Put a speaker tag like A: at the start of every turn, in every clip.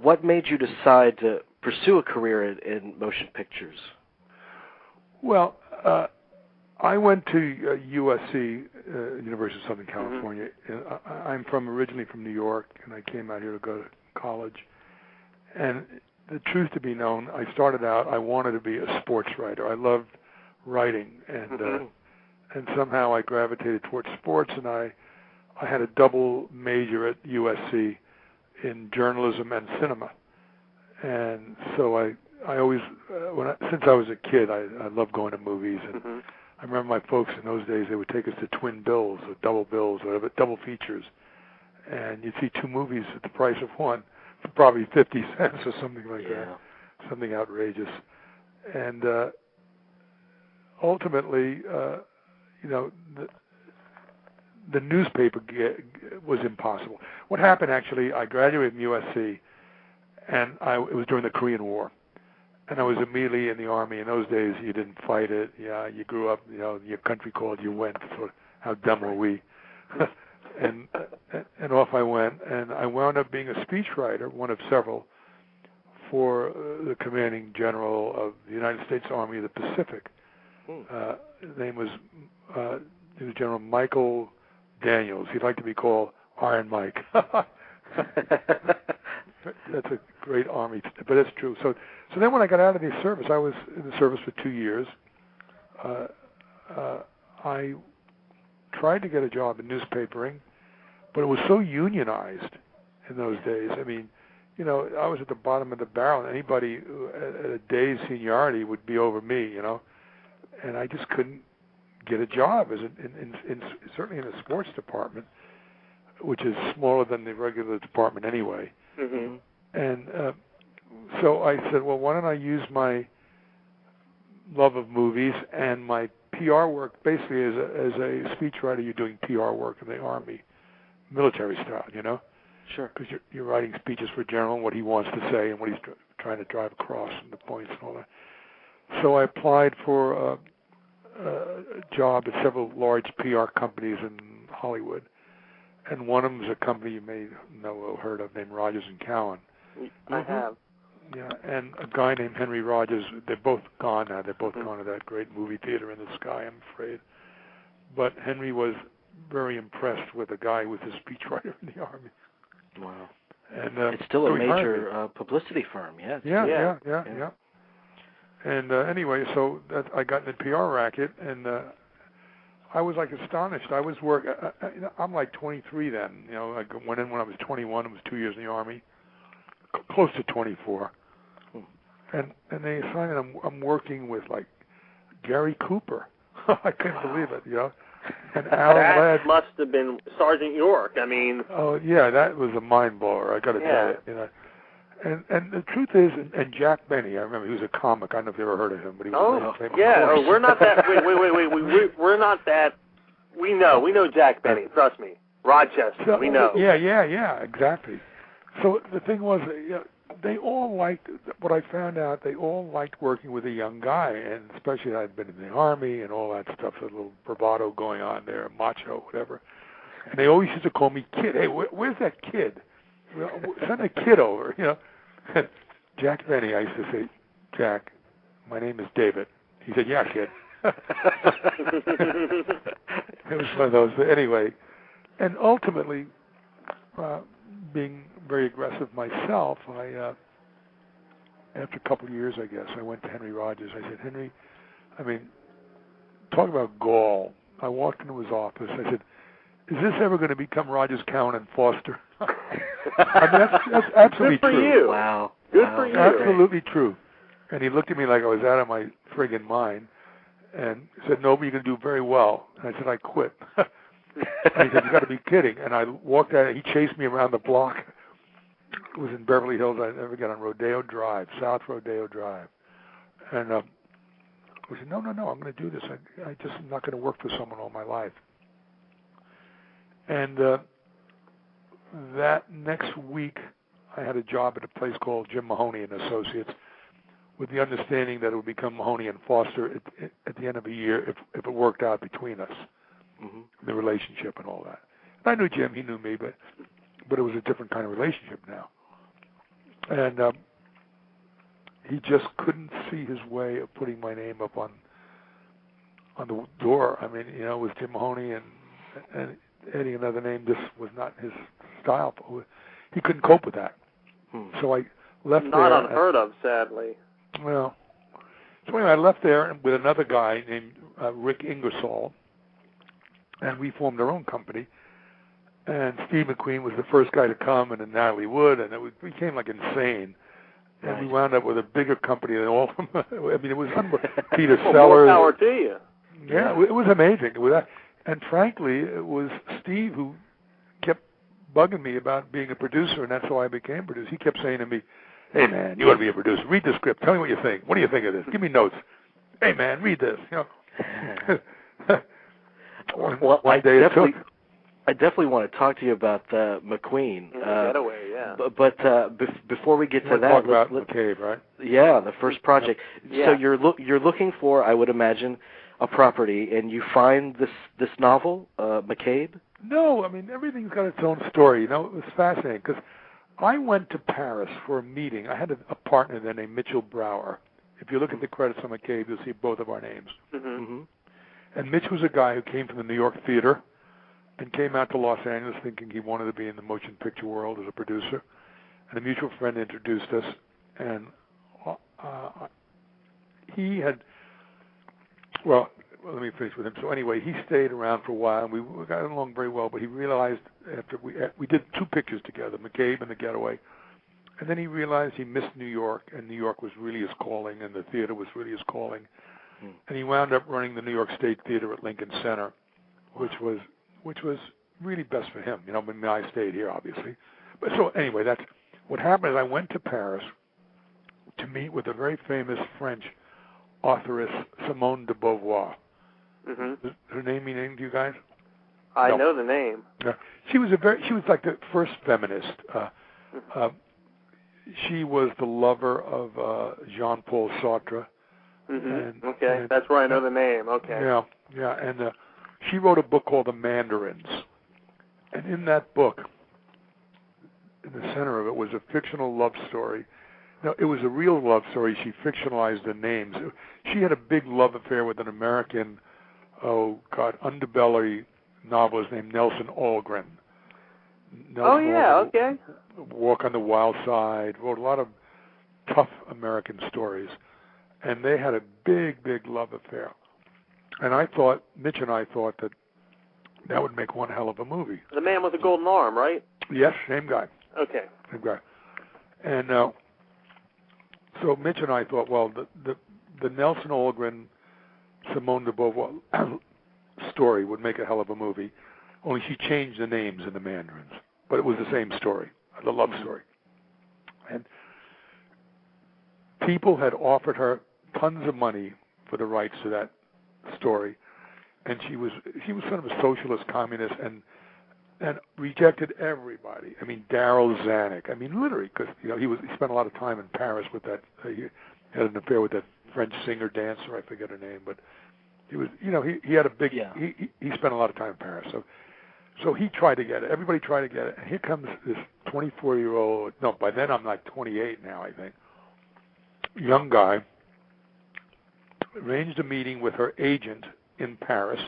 A: what made you decide to pursue a career in motion pictures?
B: Well, I went to USC, University of Southern California. I'm originally from New York, and I came out here to go to college. And the truth to be known, I started out, I wanted to be a sports writer. I loved writing, and somehow I gravitated towards sports, and I had a double major at USC in journalism and cinema. And so I always, since I was a kid, I loved going to movies. And I remember my folks in those days, they would take us to twin bills or double bills or whatever, double features. And you'd see two movies at the price of one for probably 50 cents or something like that, something outrageous. And ultimately, the newspaper was impossible. What happened, actually, I graduated from USC, and it was during the Korean War. And I was immediately in the Army. In those days, you didn't fight it. Yeah, you grew up, your country called, you went. So how dumb were we? and off I went. And I wound up being a speechwriter, one of several, for the commanding general of the United States Army of the Pacific. His name was General Michael Daniels. He'd like to be called Iron Mike. That's a great Army, but it's true. So then when I got out of the service, I was in the service for 2 years. I tried to get a job in newspapering, but it was so unionized in those days. I mean, I was at the bottom of the barrel. Anybody at a day's seniority would be over me, and I just couldn't get a job certainly in the sports department, which is smaller than the regular department anyway. And so I said, well, why don't I use my love of movies and my PR work, basically as a speechwriter, you're doing PR work in the Army, military style, Sure. Because you're writing speeches for General and what he wants to say and what he's trying to drive across and the points and all that. So I applied for a job at several large PR companies in Hollywood. And one of them is a company you may know or heard of named Rogers & Cowan.
C: I have.
B: Yeah, and a guy named Henry Rogers. They're both gone now. They're both gone to that great movie theater in the sky, I'm afraid. But Henry was very impressed with a guy who was a speechwriter in the Army.
A: Wow.
B: And
A: it's still a major publicity firm, yeah.
B: Yeah. And anyway, so I got in the PR racket, and I was like astonished. I was I'm like 23 then. I went in when I was 21. It was 2 years in the Army, close to 24. And they assigned me. I'm working with like Gary Cooper. I couldn't believe it. And Alan Ladd.
C: That must have been Sergeant York. I mean.
B: Oh yeah, that was a mind blower. I got to tell you. And the truth is, and Jack Benny, I remember he was a comic. I don't know if you ever heard of him, but he was famous.
C: Yeah, we're not that. Wait. We're not that. We know Jack Benny. Trust me, Rochester.
B: So,
C: we know.
B: Yeah, exactly. So the thing was, they all liked what I found out. They all liked working with a young guy, and especially I'd been in the Army and all that stuff. A little bravado going on there, macho, whatever. And they always used to call me kid. Hey, where's that kid? Send a kid over, Jack Benny, I used to say, Jack, my name is David. He said, yeah, kid. It was one of those. But anyway, and ultimately, being very aggressive myself, after a couple of years, I guess, I went to Henry Rogers. I said, Henry, talk about gall. I walked into his office. I said, is this ever going to become Rogers, Cowan, and Foster? That's absolutely true.
C: Good for you.
A: Wow.
C: Good for you.
B: Absolutely true. And he looked at me like I was out of my friggin' mind and said, no, but you're going to do very well. And I said, I quit. And he said, you got to be kidding. And I walked out, he chased me around the block. It was in Beverly Hills. I never got on Rodeo Drive, South Rodeo Drive. And I said, no, I'm going to do this. I just am not going to work for someone all my life. And that next week, I had a job at a place called Jim Mahoney and Associates, with the understanding that it would become Mahoney and Foster at the end of the year if it worked out between us, the relationship and all that. And I knew Jim, he knew me, but it was a different kind of relationship now. And he just couldn't see his way of putting my name up on the door. I mean, it was Jim Mahoney and adding another name. This was not his style. He couldn't cope with that. So I left
C: Not
B: there.
C: Unheard of, sadly.
B: Well, so anyway, I left there with another guy named Rick Ingersoll, and we formed our own company. And Steve McQueen was the first guy to come, and then Natalie Wood, and it became like insane. And we wound up with a bigger company than all of them. I mean, it was unbelievable. Peter Sellers.
C: More power to you.
B: Yeah, it was amazing. And frankly, it was Steve who kept bugging me about being a producer, and that's how I became a producer. He kept saying to me, "Hey, man, you ought to be a producer. Read the script. Tell me what you think. What do you think of this? Give me notes. Hey, man, read this."
A: Well, I definitely want to talk to you about Mcqueen.
C: Getaway, yeah.
A: But before we get to that,
B: talk about McCabe, right?
A: Yeah, the first project.
C: Yeah.
A: So you're looking for, I would imagine, a property, and you find this novel, McCabe?
B: No, I mean, everything's got its own story. It was fascinating because I went to Paris for a meeting. I had a partner there named Mitchell Brower. If you look at the credits on McCabe, you'll see both of our names.
A: Mm-hmm.
B: And Mitch was a guy who came from the New York theater and came out to Los Angeles thinking he wanted to be in the motion picture world as a producer. And a mutual friend introduced us, and he had, well, let me finish with him. So anyway, he stayed around for a while, and we got along very well, but he realized after we did 2 pictures together, McCabe and The Getaway, and then he realized he missed New York, and New York was really his calling, and the theater was really his calling. And he wound up running the New York State Theater at Lincoln Center, which was really best for him. I mean, I stayed here, obviously. But so anyway, that's what happened. Is I went to Paris to meet with a very famous French authoress, Simone De Beauvoir.
C: Mm-hmm.
B: Does her name mean anything to you guys?
C: I
B: No.
C: know the name.
B: Yeah. She was like the first feminist. She was the lover of Jean-Paul Sartre.
C: Mm-hmm. Okay, that's where I know the name. Okay.
B: Yeah, and she wrote a book called The Mandarins. And in that book, in the center of it was a fictional love story. Now, it was a real love story. She fictionalized the names. She had a big love affair with an American, underbelly novelist named Nelson Algren.
C: Okay.
B: Walk on the Wild Side, wrote a lot of tough American stories. And they had a big, big love affair. And Mitch and I thought that would make one hell of a movie.
C: The Man with the Golden Arm, right?
B: Yes, same guy.
C: Okay.
B: Same guy. And so Mitch and I thought, well, the Nelson Algren, Simone De Beauvoir story would make a hell of a movie, only she changed the names in The Mandarins. But it was the same story, the love story. And people had offered her tons of money for the rights to that story, and she was sort of a socialist communist and rejected everybody. I mean, Darryl Zanuck. I mean, literally, because he spent a lot of time in Paris with that. He had an affair with that French singer dancer. I forget her name, but he was he had a big. Yeah. He spent a lot of time in Paris, so he tried to get it. Everybody tried to get it. And here comes this 24-year-old. No, by then I'm like 28 now, I think. Young guy arranged a meeting with her agent in Paris,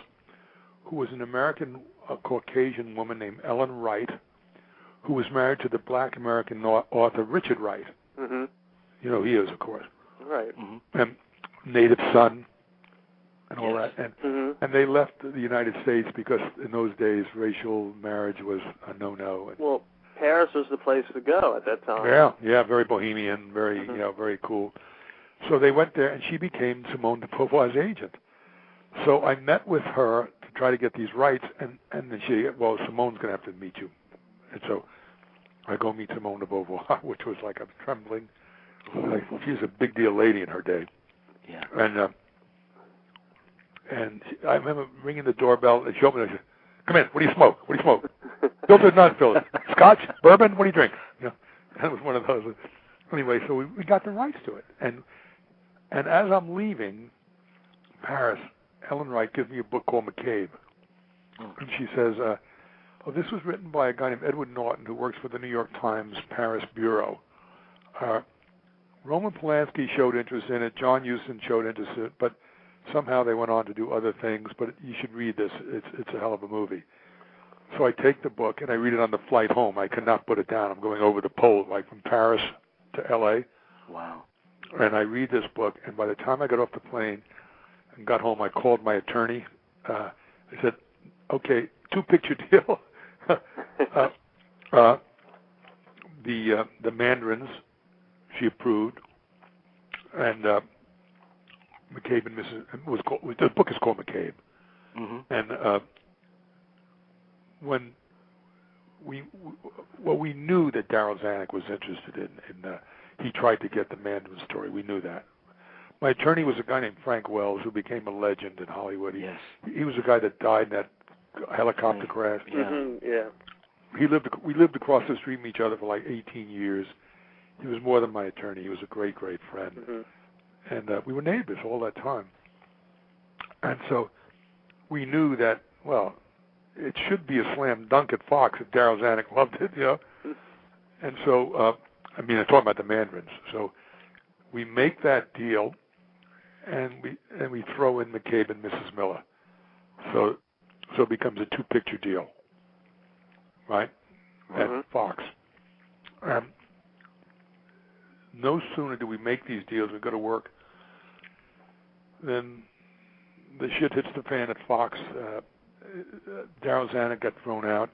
B: who was an American Caucasian woman named Ellen Wright, who was married to the black American author Richard Wright.
C: Mm-hmm.
B: Who he is, of course.
C: Right.
B: Mm-hmm. And native son and all that. And
C: mm-hmm.
B: and they left the United States because in those days racial marriage was a no-no.
C: Well, Paris was the place to go at that time.
B: Yeah, very bohemian, very
C: mm-hmm.
B: Very cool. So they went there, and she became Simone de Beauvoir's agent. So I met with her to try to get these rights, and then Simone's going to have to meet you. And so I go meet Simone de Beauvoir, which was like I'm trembling. Like she's a big deal lady in her day.
A: Yeah.
B: And I remember ringing the doorbell, and she opened it and said, "Come in. What do you smoke? What do you smoke? Filtered, non-filtered. Scotch, bourbon. What do you drink?" That was one of those. Anyway, so we got the rights to it, and as I'm leaving Paris, Ellen Wright gives me a book called McCabe, and she says, "Oh, this was written by a guy named Edward Norton who works for the New York Times Paris bureau. Roman Polanski showed interest in it. John Huston showed interest in it, but somehow they went on to do other things. But you should read this. It's a hell of a movie. So I take the book and I read it on the flight home. I could not put it down. I'm going over the pole, like from Paris to L.A.
A: Wow.
B: And I read this book, and by the time I got off the plane and got home, I called my attorney. I said, okay, 2-picture deal. The Mandarins, she approved, and McCabe and Mrs. The book is called McCabe.
A: Mm-hmm.
B: And when we knew that Darryl Zanuck was interested in he tried to get the Mandarin story. We knew that. My attorney was a guy named Frank Wells, who became a legend in Hollywood.
A: Yes.
B: He was the guy that died in that helicopter crash.
A: Yeah.
C: Mm-hmm. Yeah.
B: We lived across the street from each other for like 18 years. He was more than my attorney. He was a great, great friend.
C: Mm-hmm.
B: And we were neighbors all that time. And so we knew that, well, it should be a slam dunk at Fox if Darryl Zanuck loved it, you know. And so, I'm talking about the Mandarins. So we make that deal, and we throw in McCabe and Mrs. Miller. So it becomes a 2-picture deal, right?
C: Mm-hmm.
B: At Fox. No sooner do we make these deals, we go to work, then the shit hits the fan at Fox. Darryl Zanuck got thrown out.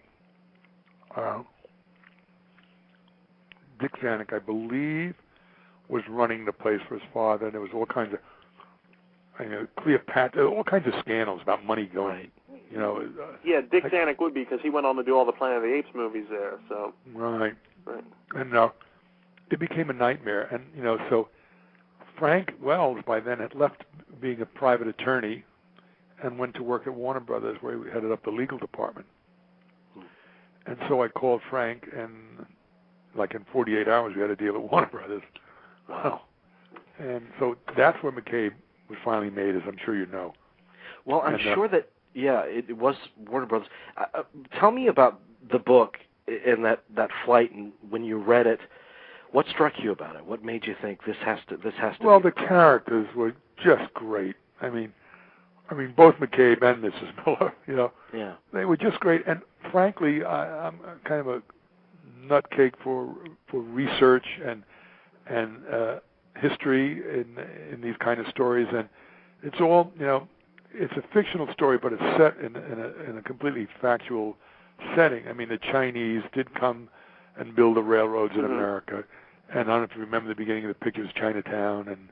B: Dick Zanuck, I believe, was running the place for his father, and there was all kinds of Cleopatra, all kinds of scandals about money going.
A: Right.
B: You know.
C: Yeah, Dick Zanuck would be, because he went on to do all the Planet of the Apes movies there. So.
B: Right.
C: Right.
B: And it became a nightmare, and so Frank Wells by then had left being a private attorney and went to work at Warner Brothers, where he headed up the legal department. And so I called Frank, and like in 48 hours, we had a deal at Warner Brothers.
A: Wow.
B: And so that's where McCabe was finally made, as I'm sure you know.
A: Well, I'm sure that, it was Warner Brothers. Tell me about the book and that flight, and when you read it, what struck you about it? What made you think this has to
B: Well,
A: be
B: the characters were just great. I mean, both McCabe and Mrs. Miller,
A: Yeah.
B: They were just great. And frankly, I'm kind of a nutcake for research and history in these kind of stories, and it's all it's a fictional story, but it's set in a completely factual setting. I mean, the Chinese did come and build the railroads in America, and I don't know if you remember the beginning of the picture is Chinatown, and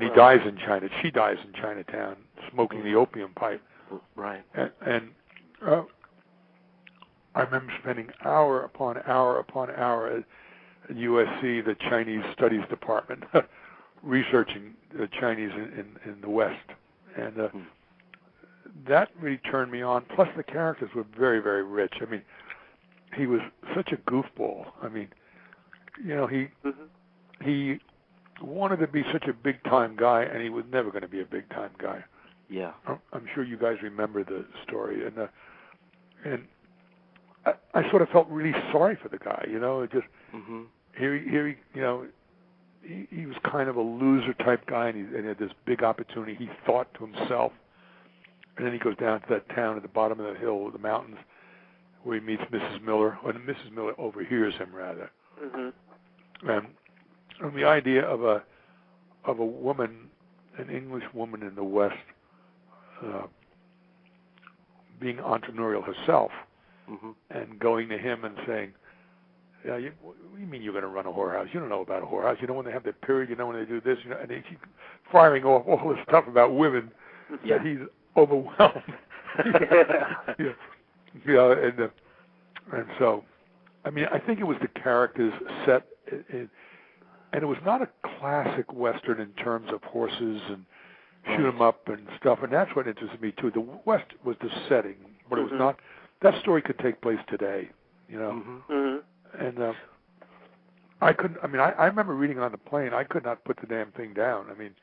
B: he dies in China. She dies in Chinatown, smoking the opium pipe.
A: Right.
B: And I remember spending hour upon hour upon hour at USC, the Chinese Studies Department, researching the Chinese in the West. And that really turned me on. Plus, the characters were very, very rich. I mean, he was such a goofball. I mean, he wanted to be such a big-time guy, and he was never going to be a big-time guy.
A: Yeah.
B: I'm sure you guys remember the story. And I sort of felt really sorry for the guy, just here he was kind of a loser type guy, and he had this big opportunity. He thought to himself, and then he goes down to that town at the bottom of the hill, the mountains, where he meets Mrs. Miller, or Mrs. Miller overhears him rather. And the idea of a woman, an English woman in the West, being entrepreneurial herself, and going to him and saying, what do you mean you're going to run a whorehouse? You don't know about a whorehouse. You know when they have their period. You know when they do this. And they keep firing off all this stuff about women that he's overwhelmed. And so, I mean, I think it was the characters set, and it was not a classic Western in terms of horses and shoot 'em up and stuff. And that's what interested me too. The West was the setting, but it was not. That story could take place today, And I couldn't. I mean, I remember reading on the plane. I could not put the damn thing down. I mean,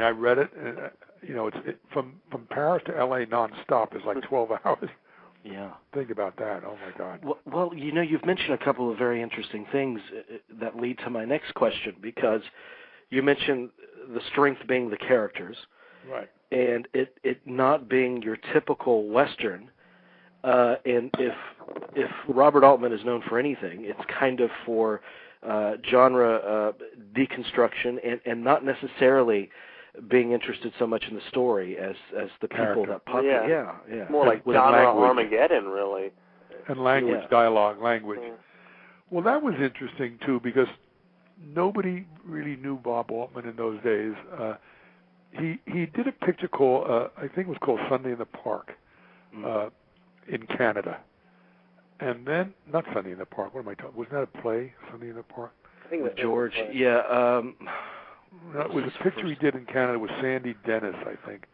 B: I read it, and it's from Paris to L.A. nonstop is like 12 hours.
A: Yeah.
B: Think about that. Oh, my God.
A: Well, you've mentioned a couple of very interesting things that lead to my next question, because you mentioned the strength being the characters.
B: Right.
A: And it not being your typical Western. And if Robert Altman is known for anything, it's kind of for genre deconstruction and not necessarily being interested so much in the story as the people that pop. Yeah.
C: More like genre Armageddon, really.
B: And language, dialogue, language. Yeah. Well, that was interesting too, because nobody really knew Bob Altman in those days. He did a picture called I think it was called Sunday in the Park in Canada, and then not Sunday in the Park. What am I talking? Wasn't that a play, Sunday in the Park?
C: I think
A: with George. Yeah.
B: No, it was a picture he did in Canada with Sandy Dennis, I think.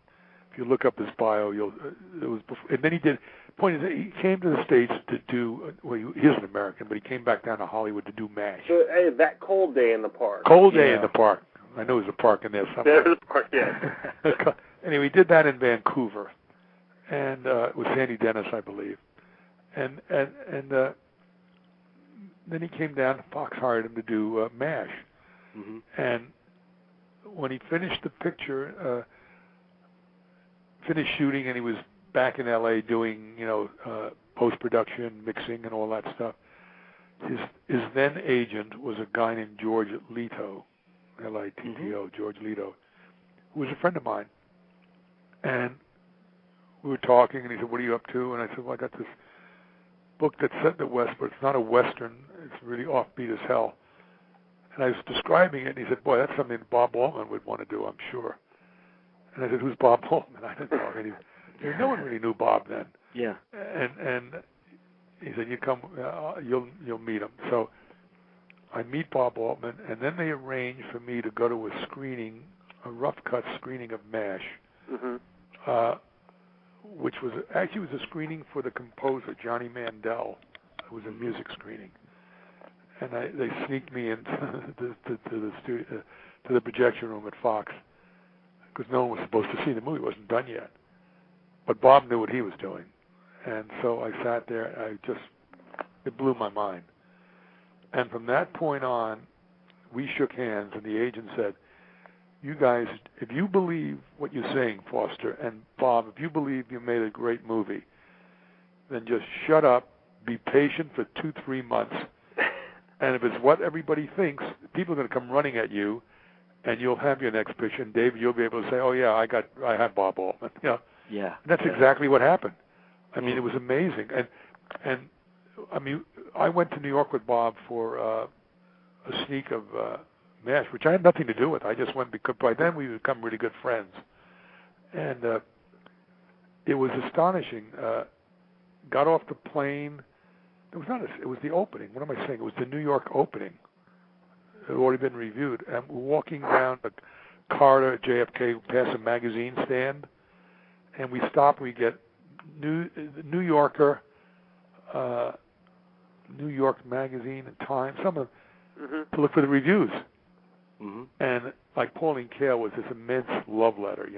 B: If you look up his bio, it was before, and then he did. Point is, he came to the States to do. Well, he is an American, but he came back down to Hollywood to do MASH.
C: So, hey, that Cold Day in the Park.
B: Cold Day in the Park. I know there's a park in there somewhere.
C: There's a park, yeah.
B: Anyway, he did that in Vancouver, and with Sandy Dennis, I believe, and then he came down. Fox hired him to do MASH, and when he finished the picture, finished shooting, and he was back in L.A. doing, post-production, mixing, and all that stuff. His then agent was a guy named George Leto, L-I-T-T-O, George Leto, who was a friend of mine. And we were talking, and he said, "What are you up to?" And I said, "Well, I got this book that's set in the West, but it's not a Western. It's really offbeat as hell." And I was describing it, and he said, "Boy, that's something Bob Altman would want to do, I'm sure." And I said, "Who's Bob Altman?" I didn't know any. No one really knew Bob then.
A: Yeah.
B: And he said, "You come, you'll meet him." So I meet Bob Altman, and then they arrange for me to go to a screening, a rough cut screening of MASH, which was actually a screening for the composer Johnny Mandel. It was a music screening, and they sneaked me into the studio, to the projection room at Fox, because no one was supposed to see the movie. It wasn't done yet. But Bob knew what he was doing. And so I sat there, and it blew my mind. And from that point on, we shook hands, and the agent said, "You guys, if you believe what you're saying, Foster, and Bob, if you believe you made a great movie, then just shut up, be patient for 2-3 months, and if it's what everybody thinks, people are going to come running at you, and you'll have your next picture, and David, you'll be able to say, 'Oh yeah, I have Bob Altman.'"
A: Yeah.
B: And that's exactly what happened. I mean, it was amazing. And I mean, I went to New York with Bob for a sneak of MASH, which I had nothing to do with. I just went because by then we become really good friends. And it was astonishing. Got off the plane. It was the opening. What am I saying? It was the New York opening. It had already been reviewed. And we're walking down the corridor at JFK past a magazine stand. And we stop. We get New Yorker, New York Magazine, and Time, some of them, to look for the reviews. And like Pauline Kael was this immense love letter,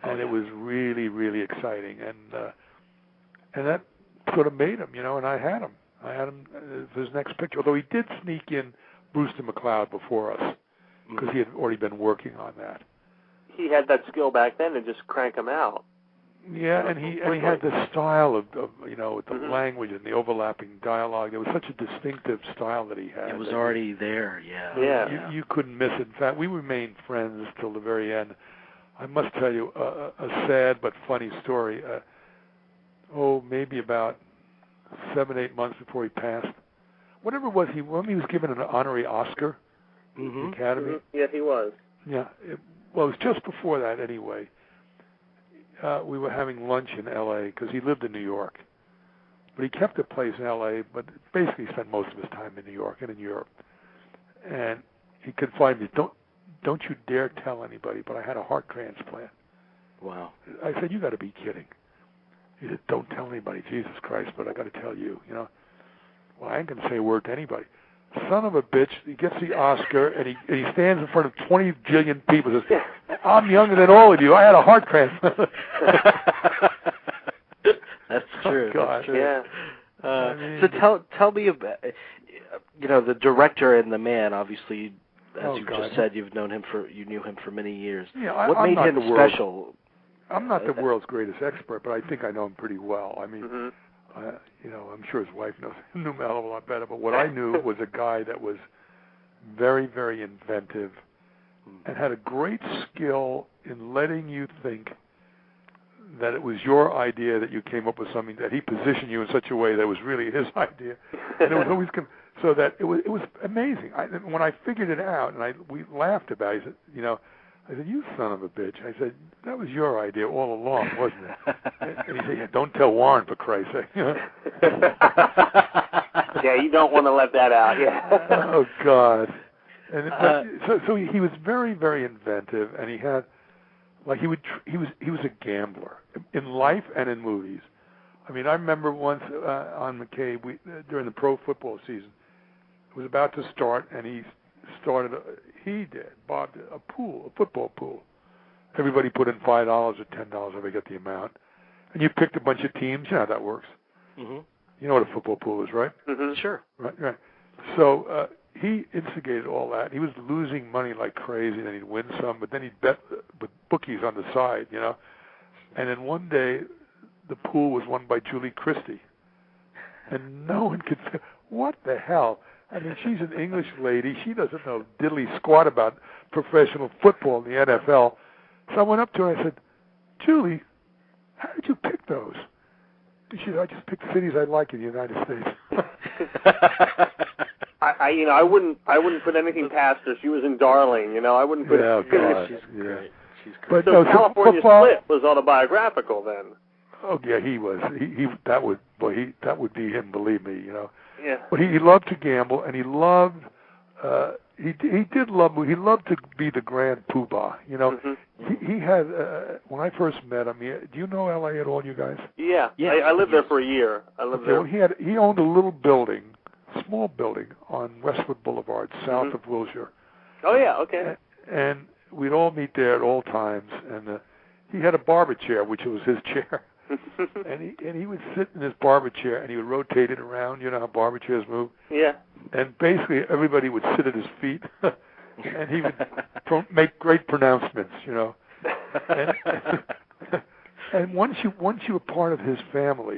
B: and it was really, really exciting. And that sort of made him, and I had him for his next picture. Although he did sneak in Brewster McCloud before us because he had already been working on that.
C: He had that skill back then to just crank them out.
B: Yeah, and he had the style of the language and the overlapping dialogue. It was such a distinctive style that he had.
A: It was already there, yeah.
C: Yeah.
B: You couldn't miss it. In fact, we remained friends till the very end. I must tell you a sad but funny story. Maybe about 7-8 months before he passed. Whatever it was, when he was given an honorary Oscar, the Academy.
C: Yeah, he was.
B: Yeah. It was just before that, anyway. We were having lunch in L.A. because he lived in New York. But he kept a place in L.A., but basically spent most of his time in New York and in Europe. And he confided me, don't you dare tell anybody, but I had a heart transplant.
A: Wow.
B: I said, "You got to be kidding." He said, "Don't tell anybody, Jesus Christ, but I got to tell you, Well, I ain't going to say a word to anybody. Son of a bitch, he gets the Oscar, and he stands in front of 20 jillion people and says, "I'm younger than all of you. I had a heart transplant."
A: That's true. true.
B: God.
A: That's true.
C: Yeah.
A: So tell me about, the director and the man. Obviously, as you've just said, you knew him for many years.
B: Yeah,
A: what made him special?
B: I'm not the world's greatest expert, but I think I know him pretty well. I mean, I'm sure his wife knew him a hell of a lot better. But what I knew was a guy that was very, very inventive and had a great skill in letting you think that it was your idea, that you came up with something, that he positioned you in such a way that it was really his idea. And it was always so that it was amazing. When I figured it out, and we laughed about it, he said, I said, "You son of a bitch." I said, "That was your idea all along, wasn't it?" And he said, "Yeah, don't tell Warren, for Christ's sake."
C: Yeah, you don't want to let that out. Yeah.
B: Oh God. And so he was very, very inventive, and he had, like, he was a gambler in life and in movies. I mean, I remember once on McCabe, during the pro football season, it was about to start, and Bob did a football pool. Everybody put in $5 or $10 if they get the amount, and you picked a bunch of teams. You know how that works. Mm-hmm. You know what a football pool is, right?
A: Mm-hmm. Sure.
B: Right. So he instigated all that. He was losing money like crazy, and then he'd win some, but then he'd bet with bookies on the side, And then one day, the pool was won by Julie Christie, and no one could say, what the hell? I mean, she's an English lady. She doesn't know diddly squat about professional football in the NFL. So I went up to her and I said, "Julie, how did you pick those?" And she said, "I just picked cities I like in the United States."
C: I wouldn't put anything past her. She was in Darling, I wouldn't put.
B: Yeah, God.
A: She's great. She's
B: great.
A: But
C: so California Split was autobiographical then.
B: Oh yeah, he was. That would be him. Believe me,
C: Yeah.
B: But he loved to gamble, and he loved. He loved to be the grand poobah. He had. When I first met him, do you know L.A. at all, you guys?
C: Yeah. I lived there for a year.
B: Well, he owned a little building, small building on Westwood Boulevard, south of Wilshire.
C: Oh yeah. Okay.
B: And we'd all meet there at all times, and he had a barber chair, which was his chair. and he would sit in his barber chair, and he would rotate it around. You know how barber chairs move?
C: Yeah.
B: And basically, everybody would sit at his feet, and he would make great pronouncements. And once you were part of his family,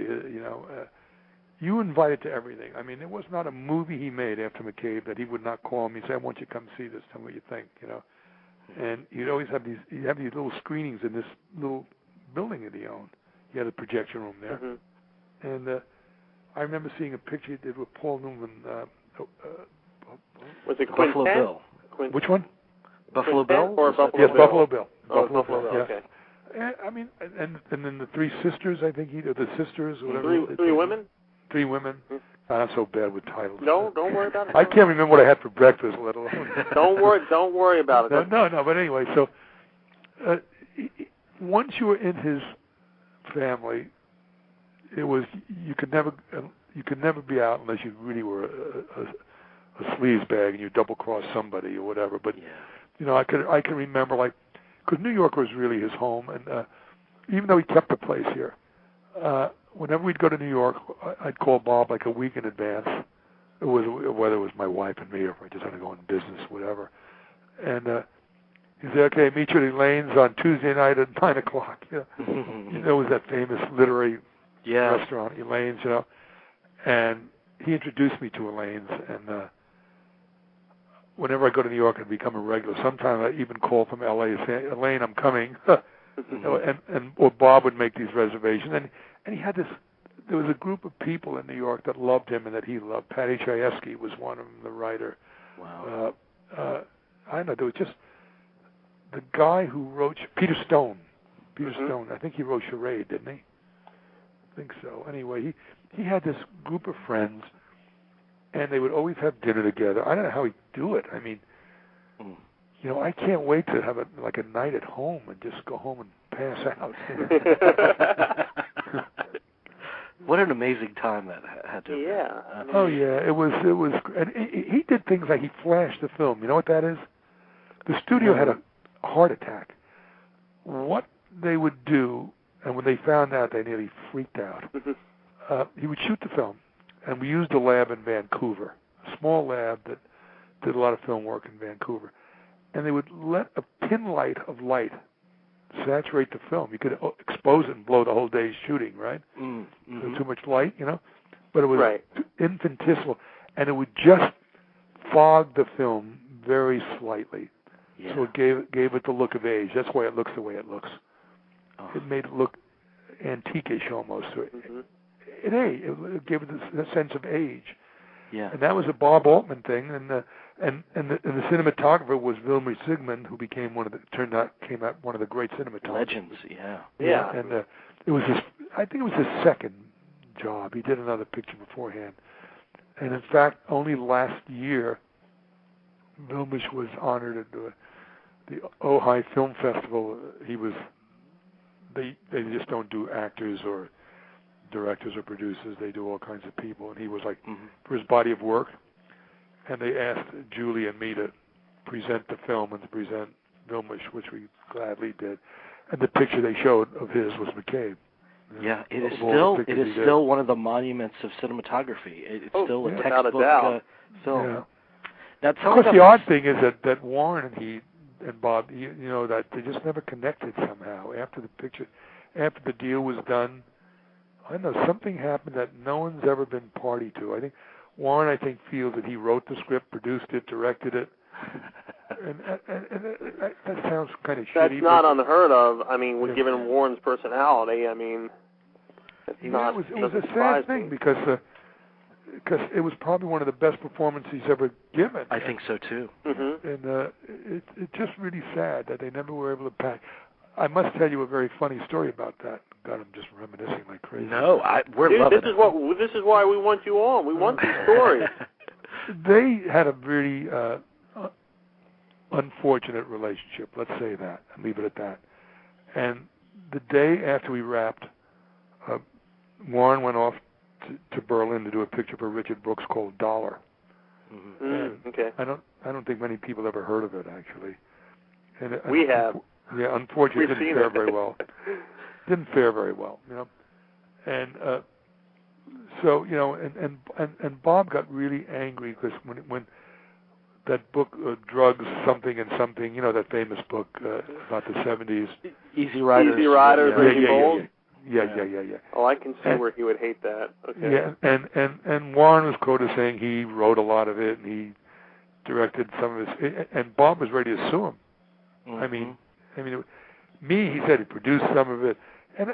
B: you were invited to everything. I mean, there was not a movie he made after McCabe that he would not call me and say, "I want you to come see this. Tell me what you think." And he'd always have these little screenings in this little building that he owned. He had a projection room there. Mm-hmm. And I remember seeing a picture he did with Paul Newman.
C: Was it
A: Buffalo Bill?
B: Which one?
A: Buffalo Bill?
C: Or Buffalo
B: Yes,
C: Bill?
B: Buffalo Bill.
C: Oh, Buffalo Bill,
B: yeah.
C: okay.
B: And, I mean, and then the Three Sisters, I think the Sisters, or whatever.
C: Three women?
B: 3 women. Mm-hmm. I'm not so bad with titles.
C: No, don't worry about it.
B: I can't remember what I had for breakfast, let alone.
C: Don't worry about it.
B: No, but anyway, so once you were in his family, it was you could never be out unless you really were a sleazebag and you double cross somebody or whatever. But I can remember, like, because New York was really his home, and even though he kept a place here, whenever we'd go to New York, I'd call Bob like a week in advance. Whether it was my wife and me or if I just had to go on business, whatever. And he'd say, "Okay, meet you at Elaine's on Tuesday night at 9 o'clock." It was that famous literary restaurant, Elaine's, And he introduced me to Elaine's, and whenever I go to New York, I'd become a regular. Sometimes I even call from L.A. and say, "Elaine, I'm coming." Or Bob would make these reservations. And he had this, there was a group of people in New York that loved him and that he loved. Patty Chayefsky was one of them, the writer.
A: Wow.
B: I don't know, there was just the guy who wrote, Peter Stone. Stone, I think he wrote Charade, didn't he? I think so. Anyway, he had this group of friends, and they would always have dinner together. I don't know how he'd do it. I mean, I can't wait to have a night at home and just go home and pass out.
A: What an amazing time that had to have been.
B: Yeah. It was, and he did things like he flashed the film. You know what that is? The studio had a heart attack. What they would do, and when they found out, they nearly freaked out. he would shoot the film, and we used a lab in Vancouver, a small lab that did a lot of film work in Vancouver. And they would let a pin light of light saturate the film. You could expose it and blow the whole day's shooting, right?
A: Mm-hmm.
B: Too much light, you know? But it was
C: Right.
B: infinitesimal, and it would just fog the film very slightly.
A: Yeah.
B: So it gave it the look of age. That's why it looks the way it looks.
A: Oh.
B: It made it look antiquish almost. So
C: Mm-hmm.
B: it gave it the sense of age.
A: Yeah.
B: And that was a Bob Altman thing, and the cinematographer was Wilmer Sigmund, who came out one of the great cinematographers.
A: Legends, yeah.
C: Yeah.
B: And it was I think it was his second job. He did another picture beforehand, and in fact, only last year, Wilmish was honored at the Ojai Film Festival. They just don't do actors or directors or producers. They do all kinds of people, and he was like, for his body of work, and they asked Julie and me to present the film and to present Wilmish, which we gladly did. And the picture they showed of his was McCabe.
A: Yeah, it is still one of the monuments of cinematography. It's still a textbook film.
B: Yeah.
A: Now,
B: of course, the odd thing is that Warren and Bob, that they just never connected somehow. After the deal was done, I don't know, something happened that no one's ever been party to. I think Warren, feels that he wrote the script, produced it, directed it. and that sounds kind of shitty.
C: That's not unheard of. I mean, given Warren's personality, I mean, it's not.
B: It was a sad thing because it was probably one of the best performances he's ever given.
A: I think so too.
C: Mm-hmm.
B: And it's just really sad that they never were able to pack. I must tell you a very funny story about that. God, I'm just reminiscing like crazy.
A: No, we're loving it.
C: This is why we want you on. We want these stories.
B: They had a really unfortunate relationship. Let's say that and leave it at that. And the day after we wrapped, Warren went off to Berlin to do a picture for Richard Brooks called Dollar.
A: Mm-hmm.
C: Okay.
B: I don't think many people ever heard of it actually. And
C: we have.
B: Yeah, unfortunately, it didn't fare very well. Didn't fare very well, And so, and Bob got really angry because when that book, Drugs, Something and Something, that famous book about the 70s.
C: Easy Riders, Raging Bulls.
B: Yeah.
C: Oh, I can see where he would hate that. Okay.
B: Yeah, and Warren was quoted saying he wrote a lot of it and he directed some of his, and Bob was ready to sue him.
A: Mm-hmm.
B: He said he produced some of it. And,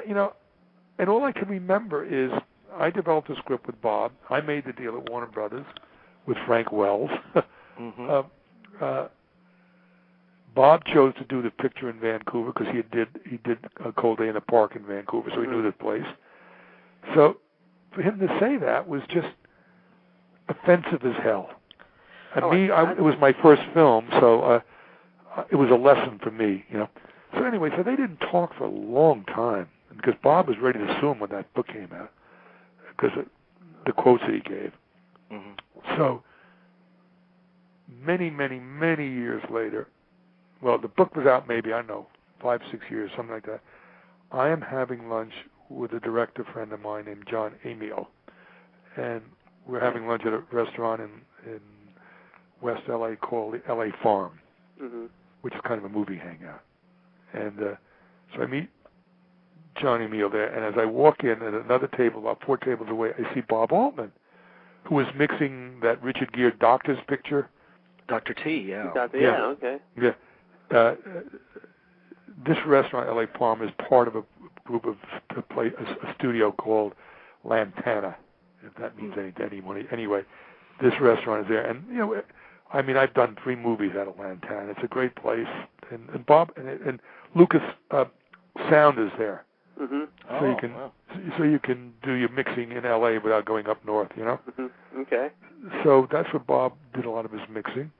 B: and all I can remember is I developed a script with Bob. I made the deal at Warner Brothers with Frank Wells. Bob chose to do the picture in Vancouver because he did A Cold Day in the Park in Vancouver, so he knew the place. So for him to say that was just offensive as hell. And it was my first film, so it was a lesson for me, So anyway, they didn't talk for a long time because Bob was ready to sue him when that book came out because of the quotes that he gave. Mm-hmm. So many, many, many years later, well, the book was out maybe, 5, 6 years, something like that. I am having lunch with a director friend of mine named John Amiel, and we're having lunch at a restaurant in West LA called the LA Farm, which is kind of a movie hangout. And so I meet Johnny Meal there, and as I walk in at another table, about 4 tables away, I see Bob Altman, who was mixing that Richard Gere Doctor's picture.
A: Dr. T, yeah.
C: Okay.
B: Yeah. This restaurant, LA Farm, is part of a group of a studio called Lantana, if that means anyone. Anyway, this restaurant is there, and I've done 3 movies out of Lantana. It's a great place, and Bob and Lucas Sound is there, so you can do your mixing in LA without going up north,
C: Okay.
B: So that's where Bob did a lot of his mixing.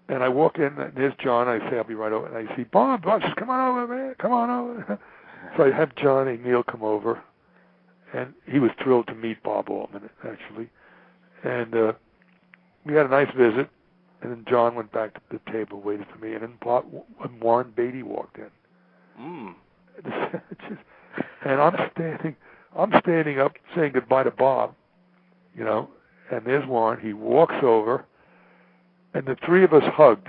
B: And I walk in, and there's John. I say, I'll be right over. And I see Bob says, come on over, man. Come on over. So I have John Neal come over. And he was thrilled to meet Bob Altman, actually. And we had a nice visit. And then John went back to the table, waited for me. And then Warren Beatty walked in. And I'm standing I'm standing up saying goodbye to Bob, you know, and there's Warren. He walks over, and the three of us hugged.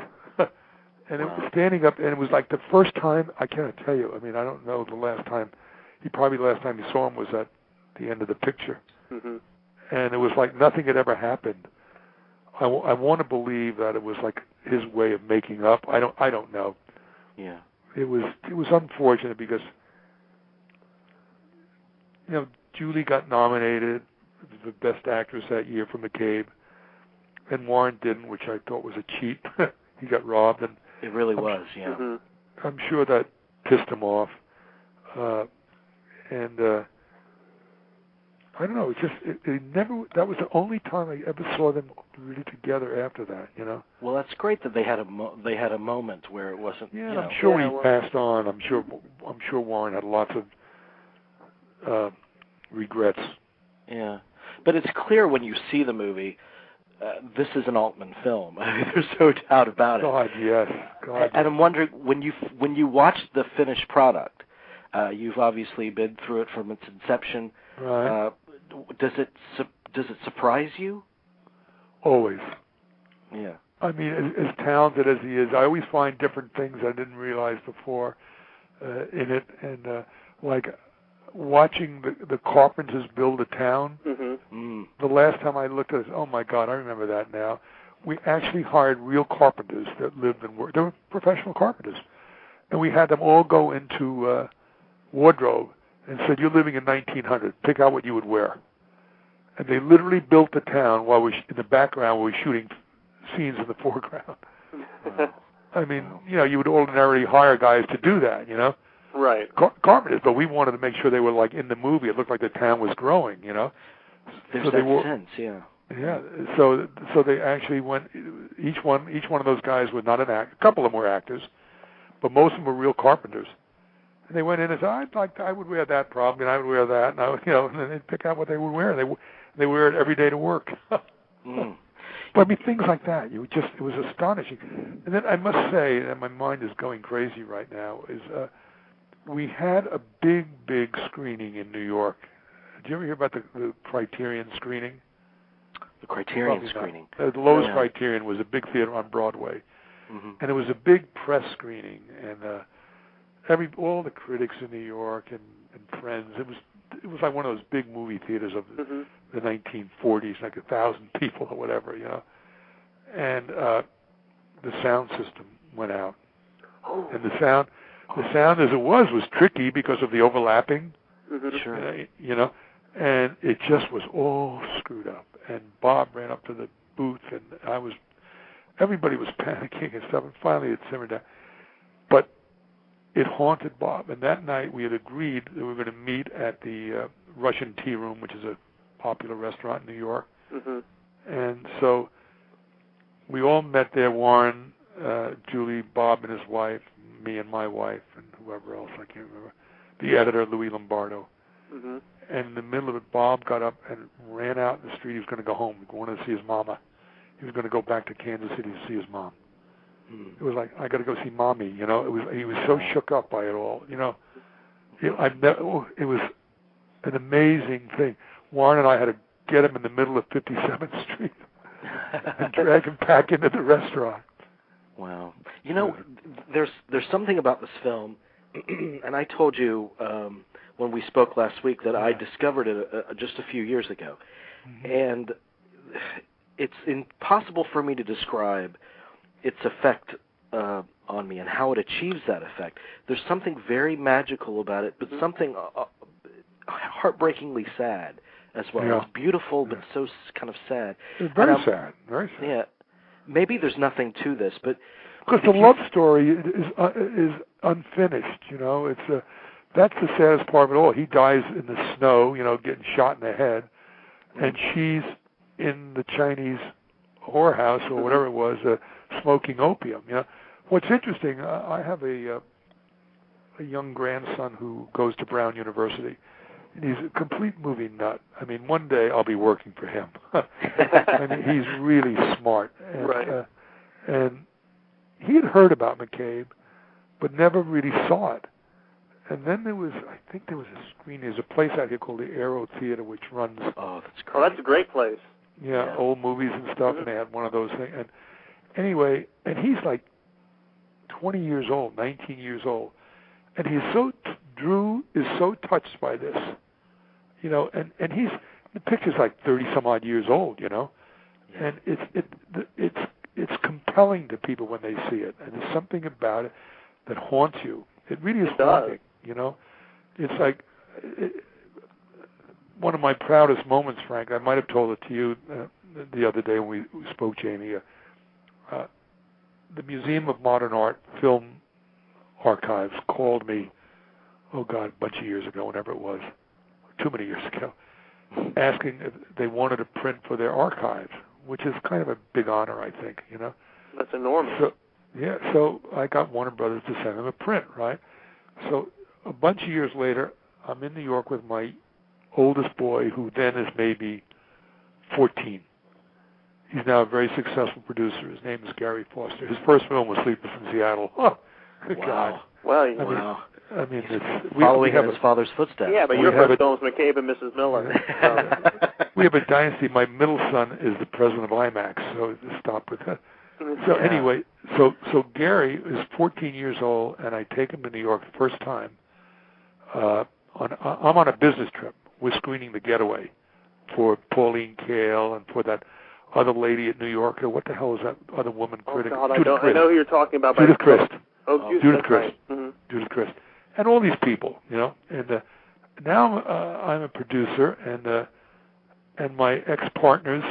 B: And it was standing up, and it was like the first time, I can't tell you, I mean, I don't know the last time, the last time you saw him was at the end of the picture.
C: Mm-hmm.
B: And it was like nothing had ever happened. I want to believe that it was like his way of making up. I don't know.
A: Yeah.
B: It was unfortunate because, you know, Julie got nominated for the Best Actress that year for McCabe, and Warren didn't, which I thought was a cheat. He got robbed, and
A: it really was. Yeah.
C: Mm-hmm.
B: I'm sure that pissed him off, and I don't know. It never. That was the only time I ever saw them really together after that. You know.
A: Well, that's great that they had a moment where it wasn't.
B: Yeah,
A: you know.
B: I'm sure he passed on. I'm sure Warren had lots of regrets.
A: Yeah, but it's clear when you see the movie, this is an Altman film. I mean, there's no doubt about it.
B: God, yes. God,
A: and I'm wondering when you watch the finished product, you've obviously been through it from its inception.
B: Right.
A: Does it surprise you?
B: Always.
A: Yeah.
B: I mean, as talented as he is, I always find different things I didn't realize before in it, and like watching the Carpenters build a town.
C: Mm-hmm.
B: The last time I looked at it, oh my God, I remember that now. We actually hired real carpenters that lived and worked. They were professional carpenters, and we had them all go into wardrobe and said, "You're living in 1900. Pick out what you would wear." And they literally built the town while in the background we were shooting scenes in the foreground. I mean, you know, you would ordinarily hire guys to do that, you know.
C: Right.
B: Carpenters, but we wanted to make sure they were like in the movie. It looked like the town was growing, you know.
A: There's that sense, yeah.
B: Yeah. So they actually went. Each one of those guys was not an actor. A couple of them were actors, but most of them were real carpenters. And they went in and said, I would wear that probably, and I would wear that, and and then they'd pick out what they would wear. They wear it every day to work. But I mean, things like that. It was astonishing. And then I must say, and my mind is going crazy right now, is we had a big screening in New York. Did you ever hear about the Criterion Screening?
A: The Criterion Screening.
B: The Lowe's Criterion was a big theater on Broadway, and it was a big press screening, and all the critics in New York and friends. It was like one of those big movie theaters of the 1940s, like 1,000 people or whatever, you know. And the sound system went out, and the sound as it was tricky because of the overlapping,
A: sure,
B: you know, and it just was all screwed up. And Bob ran up to the booth, and everybody was panicking and stuff, and finally it simmered down. But it haunted Bob, and that night we had agreed that we were going to meet at the Russian Tea Room, which is a popular restaurant in New York. And so we all met there, Warren, Julie, Bob and his wife, me and my wife, and whoever else, I can't remember, the editor, Louis Lombardo. And in the middle of it, Bob got up and ran out in the street. He was going to go home. He wanted to see his mama. He was going to go back to Kansas City to see his mom. It was like, I got to go see mommy, you know. He was so shook up by it all, you know. It was an amazing thing. Warren and I had to get him in the middle of 57th Street and drag him back into the restaurant.
A: Wow. You know, there's something about this film, and I told you when we spoke last week that I discovered it just a few years ago. And it's impossible for me to describe its effect on me and how it achieves that effect. There's something very magical about it, but something heartbreakingly sad as well.
B: Yeah.
A: It's beautiful, but so kind of sad.
B: It's very sad. Very sad.
A: Yeah. Maybe there's nothing to this, but
B: because the love story is unfinished. You know, it's that's the saddest part of it all. He dies in the snow, you know, getting shot in the head, and she's in the Chinese whorehouse or whatever it was, smoking opium. You know, what's interesting, I have a young grandson who goes to Brown University, and he's a complete movie nut. I mean, one day I'll be working for him. I mean, he's really smart, and, and he had heard about McCabe, but never really saw it. And then I think there was a screen. There's a place out here called the Aero Theater, which runs.
A: Oh, that's great.
C: Oh, that's a great place.
B: Yeah, old movies and stuff, and they had one of those things. And anyway, and he's like 20 years old, 19 years old, and Drew is so touched by this, you know, and the picture's like 30 some odd years old, you know, and it's compelling to people when they see it, and there's something about it that haunts you. It really is haunting, you know. It's like one of my proudest moments, Frank. I might have told it to you the other day when we spoke, Jamie. The Museum of Modern Art Film Archives called me, oh God, a bunch of years ago, whenever it was, too many years ago, asking if they wanted a print for their archives, which is kind of a big honor, I think, you know.
C: That's enormous.
B: So I got Warner Brothers to send them a print, right? So a bunch of years later, I'm in New York with my oldest boy, who then is maybe 14. He's now a very successful producer. His name is Gary Foster. His first film was Sleepless in Seattle. Oh, good God.
C: Well,
B: I mean,
A: following in his father's footsteps.
C: Yeah, but your first film was McCabe and Mrs. Miller.
B: We have a dynasty. My middle son is the president of IMAX, so stop with that. So anyway, so Gary is 14 years old, and I take him to New York the first time. I'm on a business trip. We're screening The Getaway for Pauline Kael and for that other lady at New Yorker. What the hell is that other woman critic?
C: Oh, God, I know who you're talking about.
B: Judith Crist.
C: Judith Crist.
B: Right. Mm-hmm. Judith Crist. And all these people, you know. And now I'm a producer, and my ex-partners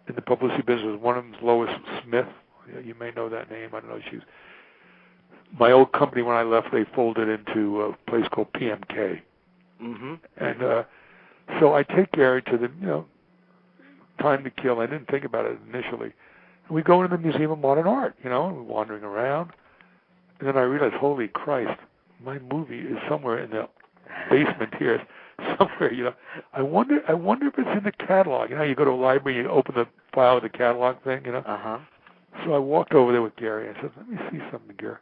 B: in the publicity business, one of them is Lois Smith. You may know that name. I don't know. She's my old company. When I left, they folded into a place called PMK. Mm-hmm. And so I take Gary to the, you know, Time to Kill. I didn't think about it initially. And we go into the Museum of Modern Art, you know, and we're wandering around. And then I realized, holy Christ, my movie is somewhere in the basement here, somewhere, you know. I wonder if it's in the catalog. You know, you go to a library, you open the file of the catalog thing, you know. Uh-huh. So I walked over there with Gary. I said, let me see something, Gary.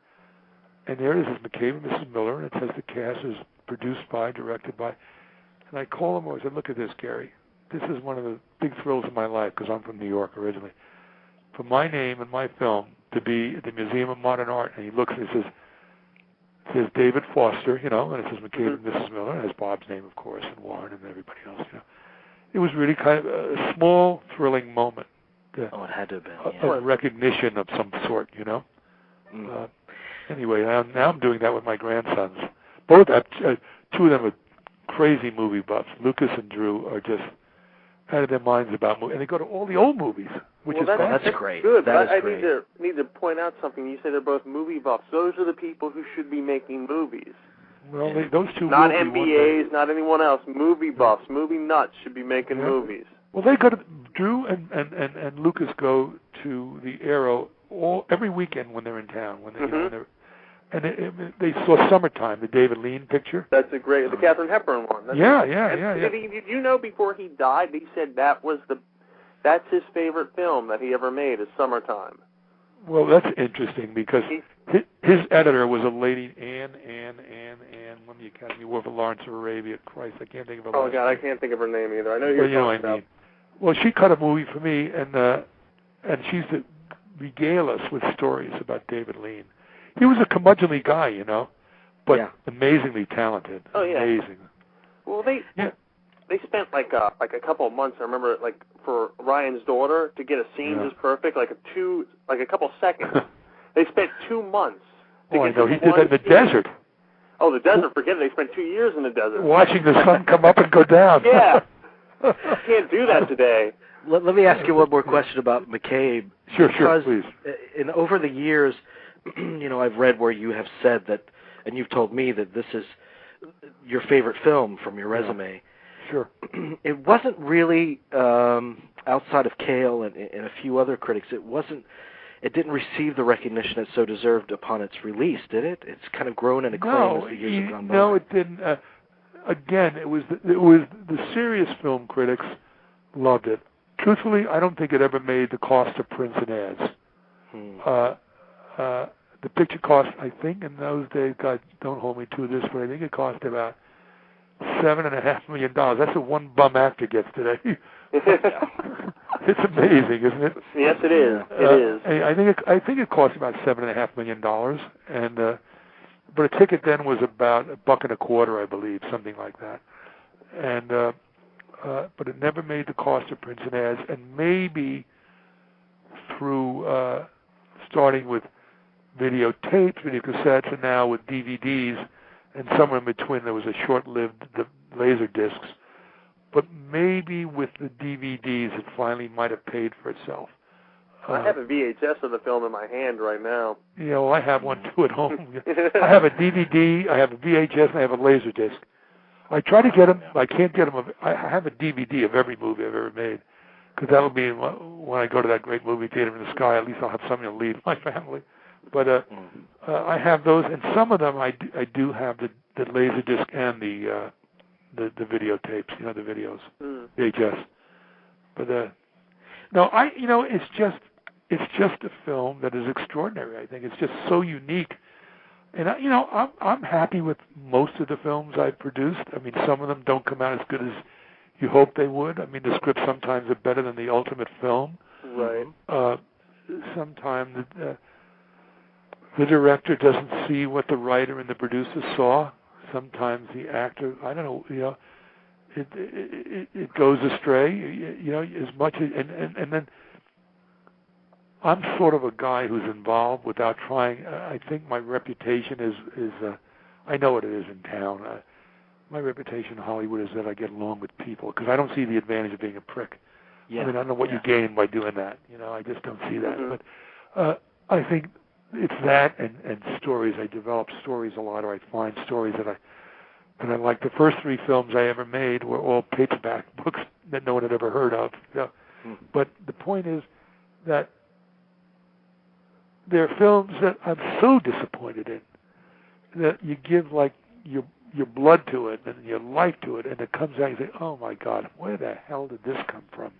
B: And there it is, McCabe Mrs. Miller, and it says the cast is produced by, directed by. And I called him over. I said, look at this, Gary. This is one of the big thrills of my life, because I'm from New York originally. For my name and my film to be at the Museum of Modern Art, and he looks and he says David Foster, you know, and it says McCabe and Mrs. Miller, and it has Bob's name, of course, and Warren and everybody else, you know. It was really kind of a small, thrilling moment.
A: It had to have been,
B: a recognition of some sort, you know. Anyway, now I'm doing that with my grandsons. Both, two of them are crazy movie buffs. Lucas and Drew are just out of their minds about movies, and they go to all the old movies, which is
A: that's great.
C: Good,
A: but
C: I need to point out something. You say they're both movie buffs. Those are the people who should be making movies.
B: Well, those two,
C: not MBAs, not anyone else. Movie buffs, movie nuts should be making movies.
B: Well, they go to Drew and Lucas go to the Aero every weekend when they're in town. When they, you know, they saw Summertime, the David Lean picture.
C: That's the Katharine Hepburn one.
B: Yeah.
C: Did you know before he died, he said that's his favorite film that he ever made is Summertime.
B: Well, that's interesting because his editor was a lady, Anne, won the Academy Award for Lawrence of Arabia. Christ, I can't think of her last name.
C: I can't think of her name either. I know you're talking about.
B: Well, she cut a movie for me, and she's to regale us with stories about David Lean. He was a curmudgeonly guy, you know, but amazingly talented.
C: Oh, yeah.
B: Amazing.
C: Well, they spent like a couple of months. I remember, like for Ryan's daughter to get a scene just perfect, like a couple seconds. They spent 2 months.
B: I know. He did that in the desert.
C: Oh, the desert. Forget it. They spent 2 years in the desert.
B: Watching the sun come up and go down.
C: Yeah. Can't do that today.
A: Let me ask you one more question about McCabe.
B: Sure, please.
A: Over the years, you know, I've read where you have said that, and you've told me that this is your favorite film from your resume.
B: Sure.
A: It wasn't really outside of Kael and a few other critics. It didn't receive the recognition it so deserved upon its release, did it? It's kind of grown in acclaim as the years have gone by.
B: No, it didn't. Again, it was the serious film critics loved it. Truthfully, I don't think it ever made the cost of prints and ads. The the picture cost, I think in those days, God, don't hold me to this, but I think it cost about $7.5 million. That's what one bum actor gets today. It's amazing, isn't it?
C: Yes, it is. It is.
B: I think it cost about $7.5 million, and but a ticket then was about $1.25, I believe, something like that. And but it never made the cost of prints and ads, and maybe through starting with videotapes, video cassettes, and now with DVDs, and somewhere in between there was a short-lived laser discs. But maybe with the DVDs, it finally might have paid for itself.
C: I have a VHS of the film in my hand right now.
B: Yeah, well, I have one too at home. I have a DVD, I have a VHS, and I have a laser disc. I try to get them. I can't get them. I have a DVD of every movie I've ever made, because that'll be when I go to that great movie theater in the sky. At least I'll have something to leave my family. But I have those, and some of them I do have the laser disc and the videotapes, the videos, VHS. But no, it's just a film that is extraordinary. I think it's just so unique, and I'm happy with most of the films I've produced. I mean, some of them don't come out as good as you hope they would. I mean, the scripts sometimes are better than the ultimate film.
C: Right.
B: Sometimes the director doesn't see what the writer and the producer saw. Sometimes the actor, I don't know, it goes astray, as much as, and then I'm sort of a guy who's involved without trying. I think my reputation is I know what it is in town. My reputation in Hollywood is that I get along with people, because I don't see the advantage of being a prick. Yeah. I mean, I don't know what you gain by doing that. I just don't see that. Mm-hmm. But I think it's that and stories. I develop stories a lot, or I find stories that I like. The first 3 films I ever made were all paperback books that no one had ever heard of. But the point is that there are films that I'm so disappointed in that you give like your blood to it and your life to it, and it comes out and you say, oh my God, where the hell did this come from?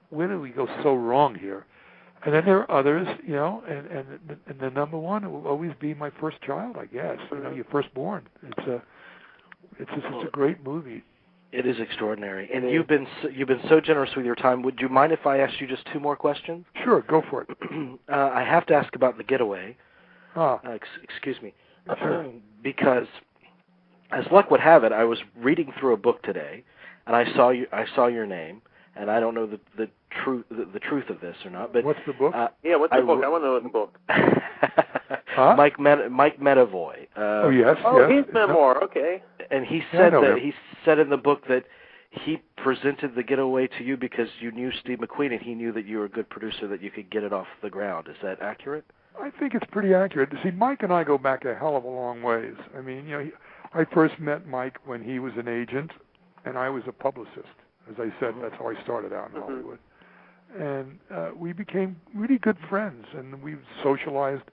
B: Where did we go so wrong here? And then there are others, and the number one will always be my first child, I guess. Your firstborn. It's just a great movie.
A: It is extraordinary, and you've been so generous with your time. Would you mind if I asked you just 2 more questions?
B: Sure, go for it.
A: I have to ask about The Getaway. Excuse me,
B: sure.
A: Because as luck would have it, I was reading through a book today, and I saw your name, and I don't know the truth of this or not. But
B: what's the book?
C: What's the book? I want to know the book.
B: Huh?
A: Mike Medavoy.
B: Oh yes.
C: His memoir. Okay.
A: And he said he said in the book that he presented The Getaway to you because you knew Steve McQueen and he knew that you were a good producer, that you could get it off the ground. Is that accurate?
B: I think it's pretty accurate. See, Mike and I go back a hell of a long ways. I mean, I first met Mike when he was an agent, and I was a publicist. As I said, that's how I started out in Hollywood. And we became really good friends, and we socialized.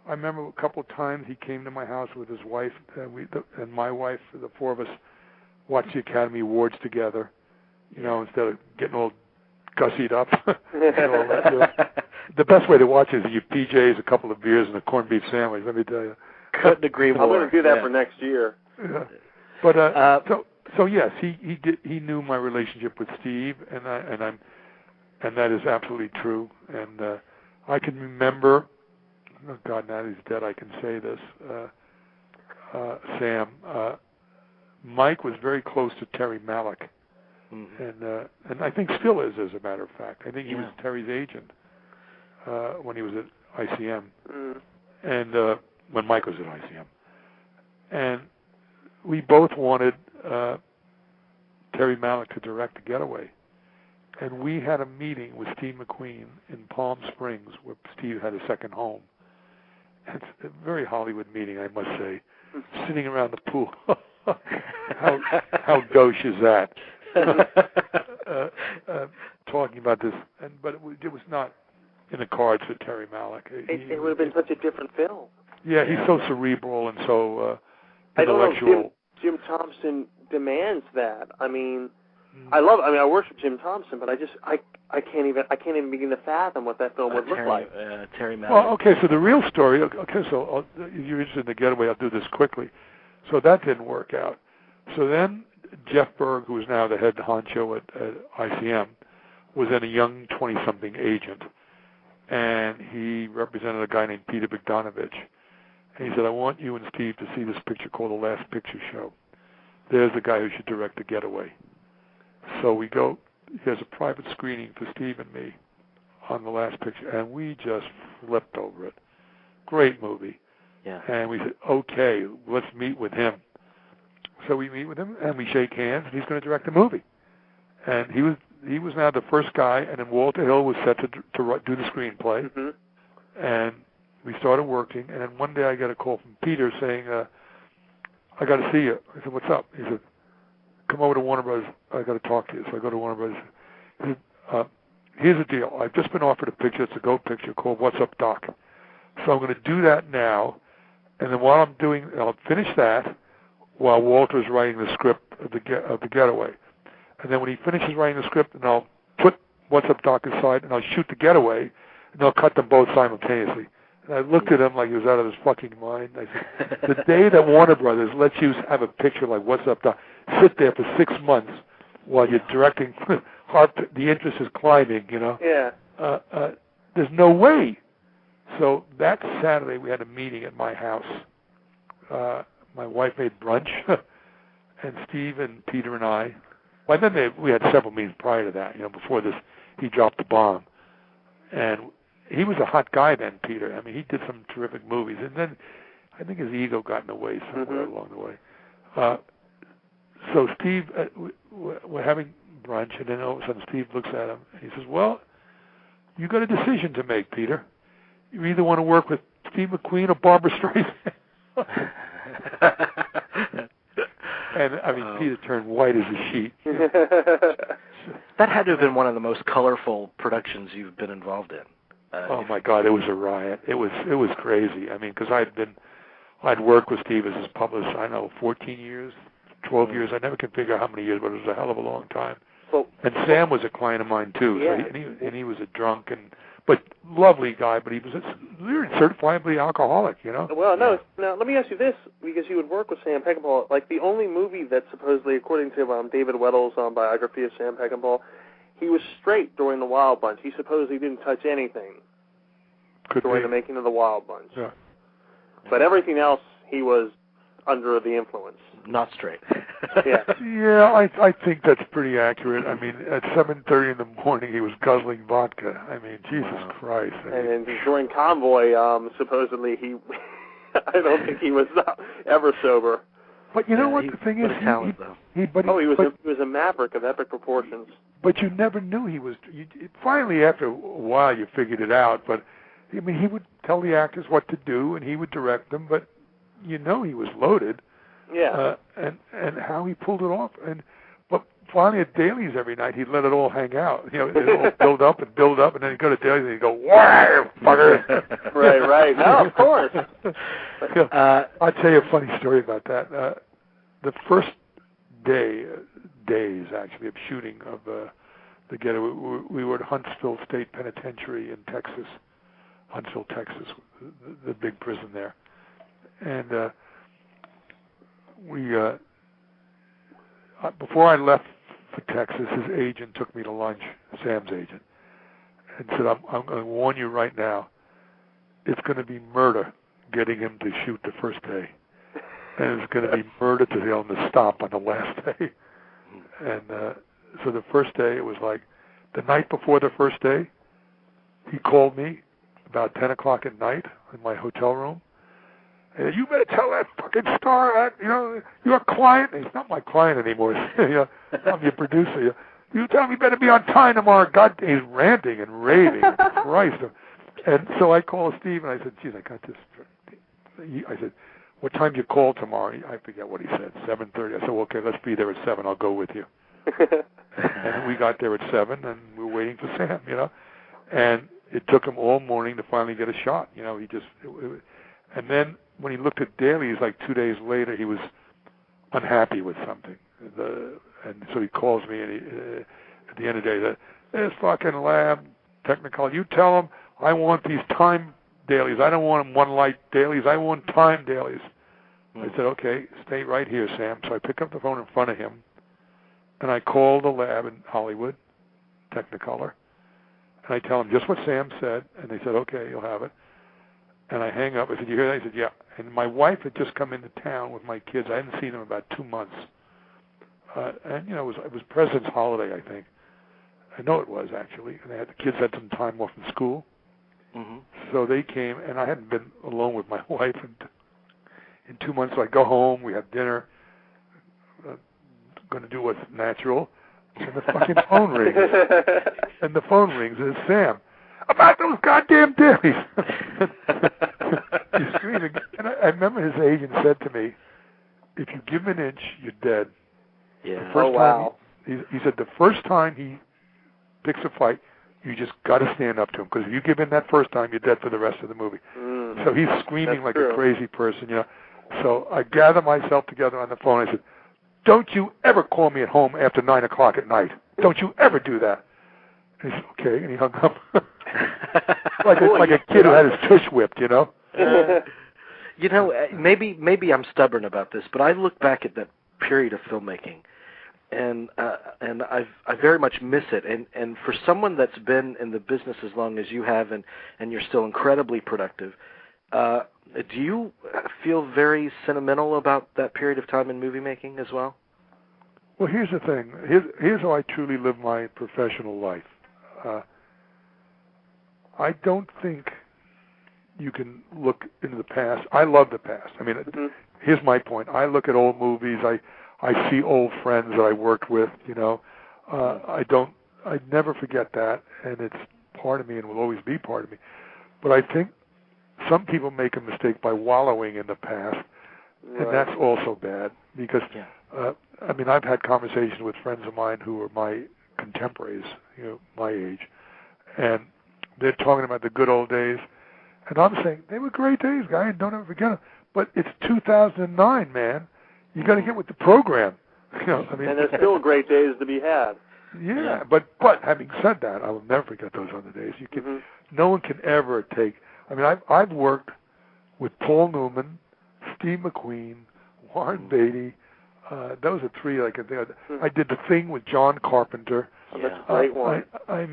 B: I remember a couple of times he came to my house with his wife, and my wife, the 4 of us, watched the Academy Awards together, instead of getting all gussied up. The best way to watch is your PJs, a couple of beers, and a corned beef sandwich, let me tell you.
A: Couldn't agree more.
C: I'm going to do that for next year.
B: Yeah. But so yes, he knew my relationship with Steve, and that is absolutely true. And I can remember, oh God, now he's dead, I can say this, Sam, Mike was very close to Terry Malick, and I think still is, as a matter of fact. I think he was Terry's agent when he was at ICM, and when Mike was at ICM. And we both wanted Terry Malick to direct The Getaway. And we had a meeting with Steve McQueen in Palm Springs, where Steve had a second home. It's a very Hollywood meeting, I must say. Sitting around the pool. How gauche is that? Talking about this, but it was not in the cards for Terry Malick.
C: It would have been such a different film.
B: Yeah, he's so cerebral and so intellectual.
C: I don't know if Jim Thompson demands that. I mean, I worship Jim Thompson, but I can't even begin to fathom what that film would look like.
A: Terry Malick.
B: Well, okay, so the real story. Okay, so if you're interested in The Getaway, I'll do this quickly. So that didn't work out. So then Jeff Berg, who is now the head honcho at ICM, was then a young 20-something agent, and he represented a guy named Peter Bogdanovich. And he said, I want you and Steve to see this picture called The Last Picture Show. There's the guy who should direct The Getaway. So we go, there's a private screening for Steve and me on The Last Picture, and we just flipped over it. Great movie.
A: Yeah.
B: And we said, okay, let's meet with him. So we meet with him, and we shake hands, and he's going to direct the movie. And he was now the first guy, and then Walter Hill was set to do the screenplay.
C: Mm-hmm.
B: And we started working, and then one day I got a call from Peter saying, I got to see you. I said, what's up? He said, come over to Warner Brothers. I got to talk to you. So I go to Warner Brothers. He said, here's the deal. I've just been offered a picture. It's a Go picture called What's Up, Doc? So I'm going to do that now, and then while I'm doing, I'll finish that while Walter's writing the script of the Getaway. And then when he finishes writing the script, and I'll put What's Up, Doc aside, and I'll shoot the Getaway, and I'll cut them both simultaneously. And I looked at him like he was out of his fucking mind. I said, the day that Warner Brothers lets you have a picture like What's Up, Doc, sit there for 6 months while you're directing, the interest is climbing, you know.
C: Yeah.
B: There's no way. So that Saturday we had a meeting at my house. My wife made brunch, and Steve and Peter and I. By then we had several meetings prior to that. You know, before this, he dropped the bomb, and he was a hot guy then, Peter. I mean, he did some terrific movies, and then I think his ego got in the way somewhere along the way. So Steve, we're having brunch, and then all of a sudden Steve looks at him, and he says, well, you got a decision to make, Peter. You either want to work with Steve McQueen or Barbara Streisand. And, I mean, Peter turned white as a sheet.
A: That had to have been one of the most colorful productions you've been involved in.
B: Oh, my God, it was a riot. It was crazy. I mean, because I'd worked with Steve as his publicist, 14 years, 12 years. I never can figure out how many years, but it was a hell of a long time. And Sam was a client of mine, too.
C: Yeah.
B: So he was a drunk but lovely guy, but he was certifiably alcoholic, you know?
C: Well, no. Now, let me ask you this, because you would work with Sam Peckinpah. Like, the only movie that supposedly, according to David Weddell's biography of Sam Peckinpah, he was straight during the Wild Bunch. He supposedly didn't touch anything during the making of the Wild Bunch.
B: Yeah.
C: But everything else, he was under the influence.
A: Not straight.
C: Yeah.
B: Yeah, I think that's pretty accurate. I mean, at 7:30 in the morning, he was guzzling vodka. I mean, Jesus Christ.
C: And then during Convoy, supposedly I don't think he was ever sober.
B: But you know what the thing is? He
C: was a maverick of epic proportions.
B: But you never knew he was. Finally, after a while, you figured it out. But I mean, he would tell the actors what to do, and he would direct them. But you know, he was loaded.
C: Yeah.
B: And how he pulled it off. But finally at dailies every night, he'd let it all hang out. You know, it'd all build up, and then he'd go to dailies and he'd go, "Wow, fucker!"
C: Right. No, of course.
B: I'll tell you a funny story about that. The first days actually of shooting of the Getaway, we were at Huntsville State Penitentiary in Texas, Huntsville, Texas, the big prison there, and before I left for Texas, his agent took me to lunch, Sam's agent, and said, I'm going to warn you right now, it's going to be murder getting him to shoot the first day. And it's going to be murder to tell him to stop on the last day. And so the first day, it was like, the night before the first day, he called me about 10 o'clock at night in my hotel room. And you better tell that fucking star that, you know, your client, he's not my client anymore, you know, I'm your producer. You tell him he better be on time tomorrow. God, he's ranting and raving. Christ. And so I called Steve and I said, geez, I got this. I said, what time do you call tomorrow? I forget what he said, 7:30. I said, well, okay, let's be there at 7. I'll go with you. And we got there at 7, and we were waiting for Sam, you know. And it took him all morning to finally get a shot. You know, and then when he looked at dailies, like 2 days later, he was unhappy with something. And so he calls me, and at the end of the day, he said, this fucking lab, Technicolor, you tell him I want these time dailies. I don't want them one-light dailies. I want time dailies. I said, okay, stay right here, Sam. So I pick up the phone in front of him, and I call the lab in Hollywood, Technicolor, and I tell them just what Sam said, and they said, okay, you'll have it. And I hang up. I said, you hear that? He said, yeah. And my wife had just come into town with my kids. I hadn't seen them in about 2 months. And, you know, it was President's holiday, I think. I know it was, actually. And the kids had some time off from school.
A: Mm-hmm.
B: So they came, and I hadn't been alone with my wife in 2 months. So I go home, we have dinner, going to do what's natural, and the fucking phone rings. And the phone rings, and it's Sam. About those goddamn dailies. He's screaming. And I remember his agent said to me, if you give him an inch, you're dead.
A: Yeah.
B: Oh, wow. He said the first time he picks a fight, you just got to stand up to him, because if you give in that first time, you're dead for the rest of the movie. So he's screaming like a crazy person, you know. So I gather myself together on the phone. I said, don't you ever call me at home after 9 o'clock at night. Don't you ever do that. And he said, okay, and he hung up. like a kid who had his tush whipped, you know.
A: You know, maybe I'm stubborn about this, but I look back at that period of filmmaking, and I very much miss it. And for someone that's been in the business as long as you have, and you're still incredibly productive, do you feel very sentimental about that period of time in movie making as well?
B: Well, here's the thing. Here's how I truly live my professional life. I don't think you can look into the past. I love the past. I mean, here's my point. I look at old movies. I see old friends that I worked with, you know. I never forget that, and it's part of me and will always be part of me. But I think some people make a mistake by wallowing in the past, and that's also bad, because, I mean, I've had conversations with friends of mine who are my contemporaries, you know, my age, and they're talking about the good old days, and I'm saying, they were great days, guy, and don't ever forget them. But it's 2009, man. You got to get with the program. You know, I mean,
C: and there's still great days to be had.
B: Yeah, but having said that, I will never forget those other days. You can, no one can ever take. I mean, I've worked with Paul Newman, Steve McQueen, Warren Beatty. Those are three I can think of. I did The Thing with John Carpenter.
C: Oh, that's a great one.
B: I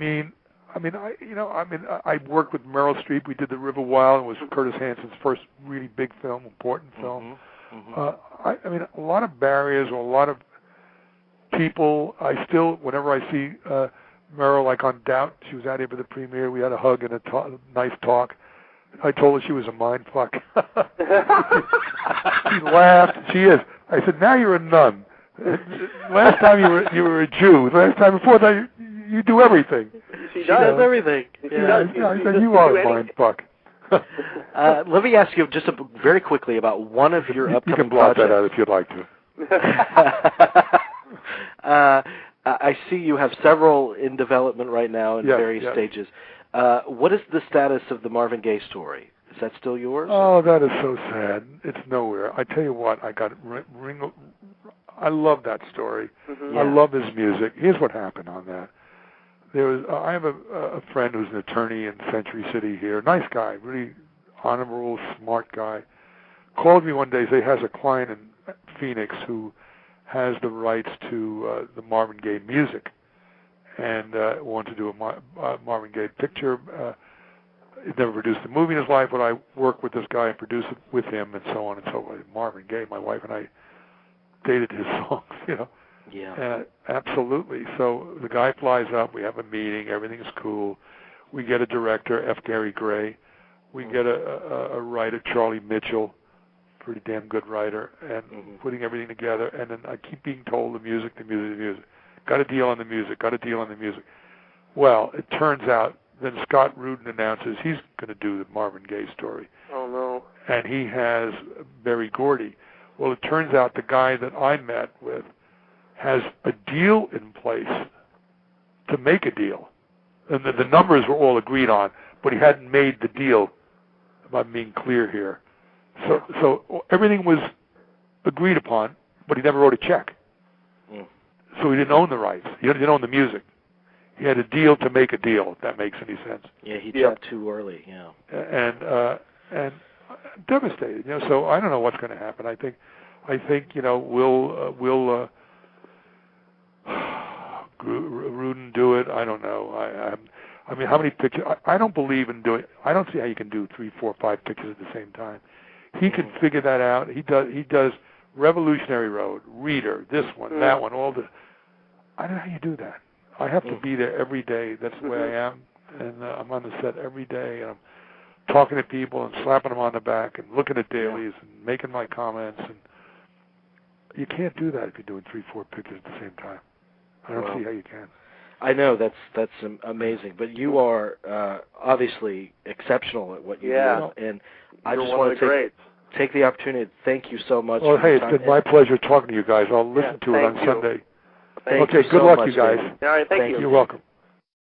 B: worked with Meryl Streep. We did The River Wild. It was Curtis Hanson's first really big film, important film. I mean, a lot of barriers, or a lot of people. I still, whenever I see Meryl, like on Doubt, she was out here for the premiere. We had a hug and a nice talk. I told her she was a mind fuck. She laughed. She is. I said, now you're a nun. Last time you were a Jew. Last time before that, you do everything.
C: She does everything.
B: I said, you are a mind fuck.
A: Let me ask you just very quickly about one of your upcoming projects.
B: You can blot that out if you'd like
A: to. I see you have several in development right now in various stages. What is the status of the Marvin Gaye story? Is that still yours?
B: Oh, that is so sad. It's nowhere. I tell you what, I love that story. I love his music. Here's what happened on that. I have a friend who's an attorney in Century City here. Nice guy, really honorable, smart guy. Called me one day. He has a client in Phoenix who has the rights to the Marvin Gaye music, and wanted to do a Marvin Gaye picture. He'd never produced a movie in his life, but I worked with this guy and produced it with him, and so on and so forth. Marvin Gaye, my wife and I dated his songs, you know.
A: Yeah.
B: Absolutely. So the guy flies up. We have a meeting. Everything's cool. We get a director, F. Gary Gray. We get a writer, Charlie Mitchell, pretty damn good writer, and putting everything together. And then I keep being told the music. Got a deal on the music. Well, it turns out then Scott Rudin announces he's going to do the Marvin Gaye story.
C: Oh, no.
B: And he has Berry Gordy. Well, it turns out the guy that I met with has a deal in place to make a deal. And the numbers were all agreed on, but he hadn't made the deal, if I'm being clear here. So everything was agreed upon, but he never wrote a check. So he didn't own the rights. He didn't own the music. He had a deal to make a deal, if that makes any sense.
A: Yeah, he jumped too early, yeah.
B: And devastated, so I don't know what's going to happen. I think we'll Rudin do it. I don't know. I mean, how many pictures? I don't believe in doing. I don't see how you can do 3, 4, 5 pictures at the same time. He can figure that out. He does Revolutionary Road, Reader, this one, that one, all the. I don't know how you do that. I have to be there every day. That's the way I am, and I'm on the set every day, and I'm talking to people and slapping them on the back and looking at dailies and making my comments. And you can't do that if you're doing 3, 4 pictures at the same time. I don't see how you can.
A: I know that's amazing, but you are obviously exceptional at what you do, and I just want to take the opportunity to thank you so much.
B: Well, hey, it's been my pleasure talking to you guys. I'll listen to it on Sunday.
C: Thank
B: you. Good luck, you guys.
C: All right, thank you.
B: You're welcome.